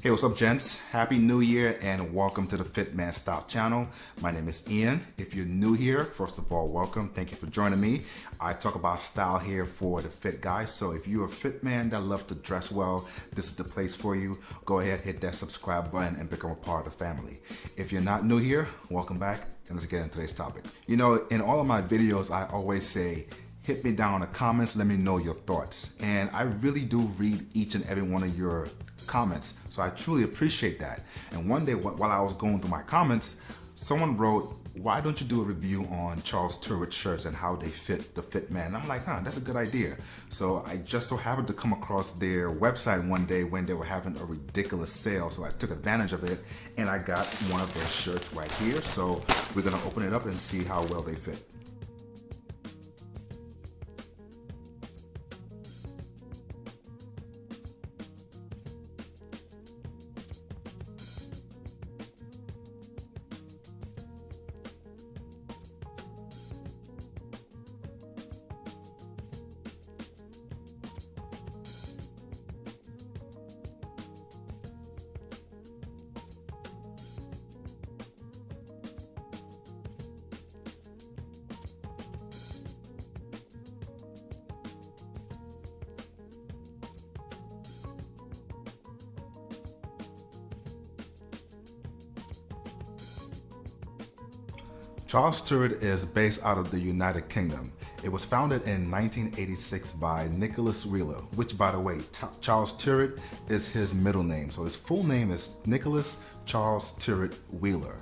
Hey, what's up, gents? Happy New Year and welcome to the Fit Man Style channel. My name is Ian. If you're new here, first of all, welcome. Thank you for joining me. I talk about style here for the fit guy. So if you're a fit man that loves to dress well, this is the place for you. Go ahead, hit that subscribe button and become a part of the family. If you're not new here, welcome back and let's get into today's topic. You know, in all of my videos, I always say, hit me down in the comments, let me know your thoughts. And I really do read each and every one of your comments, so I truly appreciate that. And one day while I was going through my comments, someone wrote, why don't you do a review on Charles Tyrwhitt shirts and how they fit the fit man? And I'm like, that's a good idea. So I just so happened to come across their website one day when they were having a ridiculous sale, so I took advantage of it and I got one of their shirts right here. So we're gonna open it up and see how well they fit. Charles Tyrwhitt is based out of the United Kingdom. It was founded in 1986 by Nicholas Wheeler, which, by the way, Charles Tyrwhitt is his middle name. So his full name is Nicholas Charles Tyrwhitt Wheeler.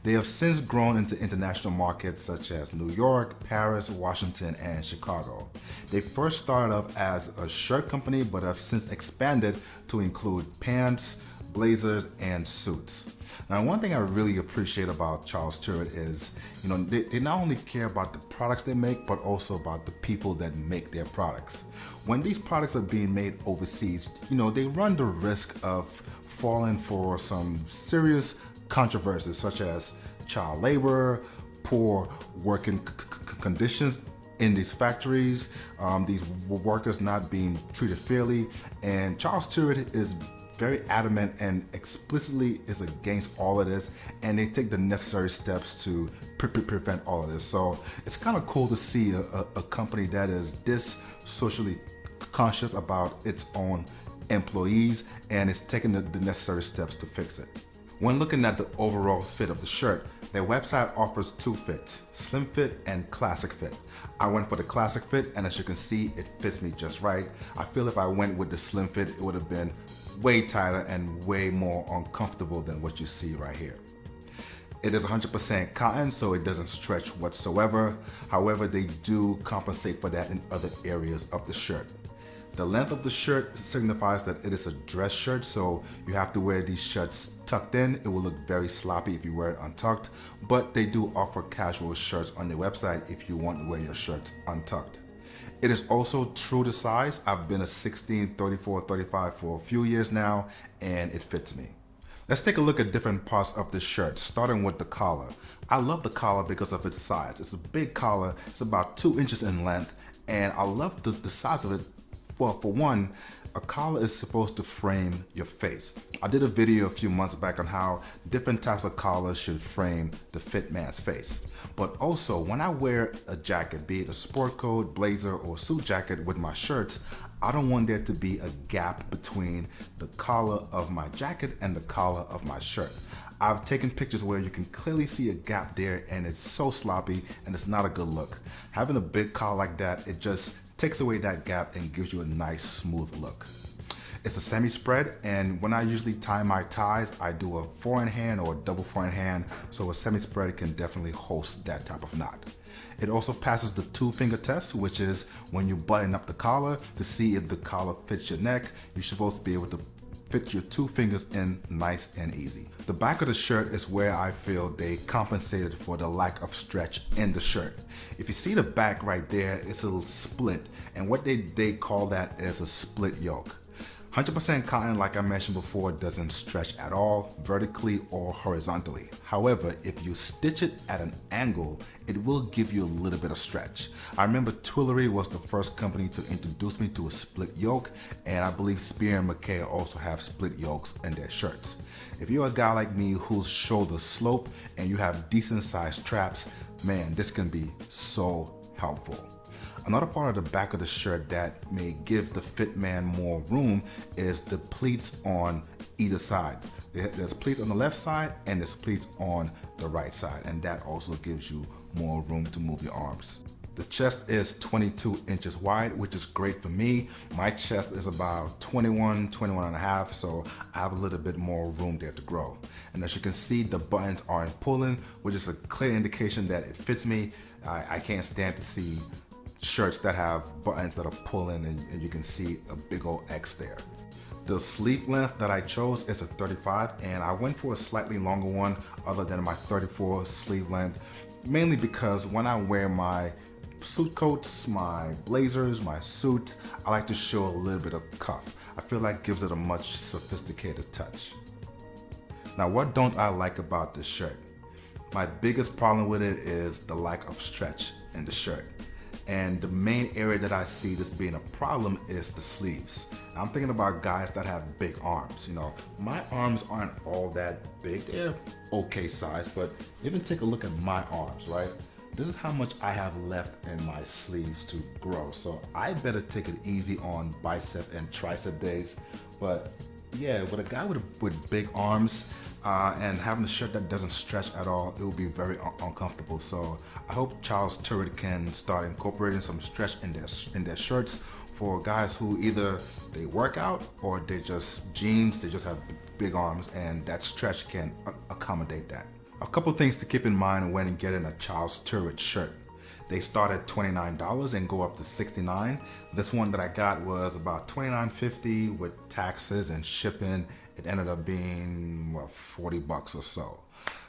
They have since grown into international markets such as New York, Paris, Washington, and Chicago. They first started off as a shirt company, but have since expanded to include pants, blazers, and suits. Now, one thing I really appreciate about Charles Tyrwhitt is, they not only care about the products they make, but also about the people that make their products. When these products are being made overseas, they run the risk of falling for some serious controversies such as child labor, poor working conditions in these factories, these workers not being treated fairly, and Charles Tyrwhitt is very adamant and explicitly is against all of this, and they take the necessary steps to prevent all of this. So it's kind of cool to see a company that is this socially conscious about its own employees and is taking the necessary steps to fix it. When looking at the overall fit of the shirt, their website offers two fits, slim fit and classic fit. I went for the classic fit, and as you can see, it fits me just right. I feel if I went with the slim fit, it would have been way tighter and way more uncomfortable than what you see right here. It is 100% cotton, so it doesn't stretch whatsoever. However, they do compensate for that in other areas of the shirt. The length of the shirt signifies that it is a dress shirt, so you have to wear these shirts tucked in. It will look very sloppy if you wear it untucked, but they do offer casual shirts on their website if you want to wear your shirts untucked. It is also true to size. I've been a 16, 34, 35 for a few years now, and it fits me. Let's take a look at different parts of the shirt, starting with the collar. I love the collar because of its size. It's a big collar. It's about 2 inches in length, and I love the size of it. Well, for one, a collar is supposed to frame your face. I did a video a few months back on how different types of collars should frame the fit man's face. But also, when I wear a jacket, be it a sport coat, blazer, or suit jacket with my shirts, I don't want there to be a gap between the collar of my jacket and the collar of my shirt. I've taken pictures where you can clearly see a gap there, and it's so sloppy and it's not a good look. Having a big collar like that, it just takes away that gap and gives you a nice smooth look. It's a semi-spread, and when I usually tie my ties, I do a 4-in-hand or a double 4-in-hand, so a semi-spread can definitely host that type of knot. It also passes the 2-finger test, which is when you button up the collar to see if the collar fits your neck. You're supposed to be able to fit your 2 fingers in nice and easy. The back of the shirt is where I feel they compensated for the lack of stretch in the shirt. If you see the back right there, it's a little split, and what they call that is a split yoke. 100% cotton, like I mentioned before, doesn't stretch at all, vertically or horizontally. However, if you stitch it at an angle, it will give you a little bit of stretch. I remember Twillery was the first company to introduce me to a split yoke, and I believe Spear and McKay also have split yokes in their shirts. If you're a guy like me whose shoulders slope and you have decent sized traps, man, this can be so helpful. Another part of the back of the shirt that may give the fit man more room is the pleats on either side. There's pleats on the left side and there's pleats on the right side, and that also gives you more room to move your arms. The chest is 22 inches wide, which is great for me. My chest is about 21 and a half, so I have a little bit more room there to grow. And as you can see, the buttons aren't pulling, which is a clear indication that it fits me. I can't stand to see shirts that have buttons that are pulling and you can see a big old X there. The sleeve length that I chose is a 35, and I went for a slightly longer one other than my 34 sleeve length, mainly because when I wear my suit coats, my blazers, my suits, I like to show a little bit of cuff. I feel like it gives it a much sophisticated touch. Now, what don't I like about this shirt? My biggest problem with it is the lack of stretch in the shirt. And the main area that I see this being a problem is the sleeves. I'm thinking about guys that have big arms. You know, my arms aren't all that big. They're okay size, but even take a look at my arms, right? This is how much I have left in my sleeves to grow. So I better take it easy on bicep and tricep days. But yeah, with a guy with big arms and having a shirt that doesn't stretch at all, it will be very uncomfortable. So I hope Charles Tyrwhitt can start incorporating some stretch in their shirts for guys who either they work out or they just jeans, they just have big arms, and that stretch can accommodate that. A couple things to keep in mind when getting a Charles Tyrwhitt shirt. They start at $29 and go up to $69. This one that I got was about $29.50 with taxes and shipping. It ended up being $40 or so.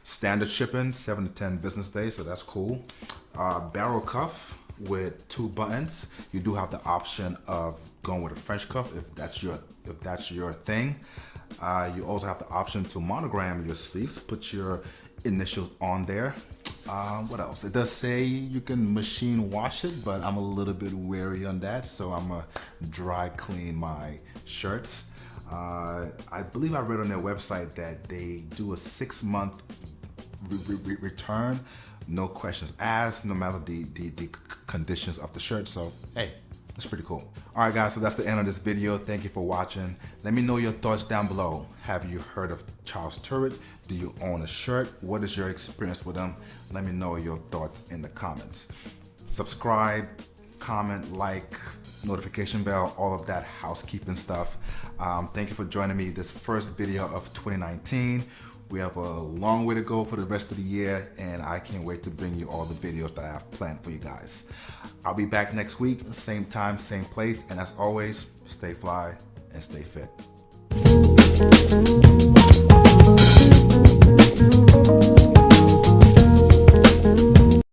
Standard shipping, 7 to 10 business days, so that's cool. Barrel cuff with 2 buttons. You do have the option of going with a French cuff if that's your thing. You also have the option to monogram your sleeves, put your initials on there. What else? It does say you can machine wash it, but I'm a little bit wary on that, so I'm gonna dry clean my shirts. I believe I read on their website that they do a 6-month return, no questions asked, no matter the conditions of the shirt. So hey, that's pretty cool. All right, guys, so that's the end of this video. Thank you for watching. Let me know your thoughts down below. Have you heard of Charles Tyrwhitt? Do you own a shirt? What is your experience with them? Let me know your thoughts in the comments. Subscribe, comment, like, notification bell, all of that housekeeping stuff. Thank you for joining me this first video of 2019. We have a long way to go for the rest of the year, and I can't wait to bring you all the videos that I have planned for you guys. I'll be back next week, same time, same place, and as always, stay fly and stay fit.